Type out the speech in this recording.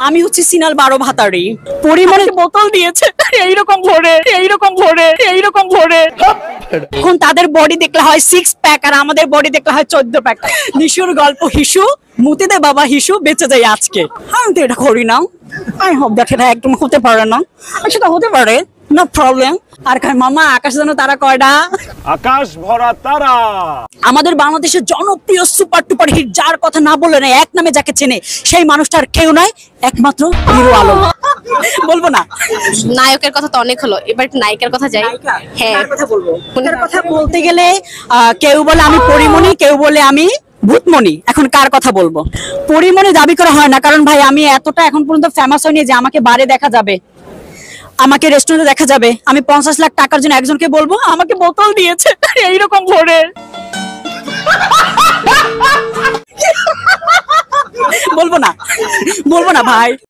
আমি হচ্ছে সিনাল 12 ভাতারি। পরিমণি বোতল দিয়েছে এইরকম ভরে এইরকম ভরে এইরকম ভরে। এখন তাদের বডি দেখলে হয় 6 প্যাক আর আমাদের বডি দেখলে হয় 14 প্যাক। নিশুর গল্প হিসু মুতে দে বাবা হিসু বেঁচে যাই আজকে। আমি তো এটা করি না। আই হোপ দ্যাট এটা একদম হতে পারে না। সেটা হতে পারে, নো প্রবলেম। আর কয় মামা আকাশ যেন তারা কয়টা? আকাশ ভরা তারা। আমাদের বাংলাদেশের জনপ্রিয় সুপার টুপার হিট যার কথা না বললে না, এক নামে যাকে চেনে সেই মানুষটার কেউ নয়, একমাত্র হিরো আলম। বলবো না? নায়কের কথা তো অনেক হলো, এবার একটু নায়িকার কথা যাই। হ্যাঁ, কথা বলবো। এটার কথা বলতে গেলে কেউ বলে আমি পরিমণি, কেউ বলে আমি ভূতমণি। এখন কার কথা বলবো? পরিমণি দাবি করা হয় না, কারণ ভাই আমি এতটা এখন পর্যন্ত ফেমাস হয়নি যে আমাকে বারে দেখা যাবে, আমাকে রেস্টুরেন্টে দেখা যাবে। আমি 50 লাখ টাকার জন্য একজনকে বলবো আমাকে বোতল দিয়েছে এইরকম ভরে। বলবো না, বলবো না ভাই।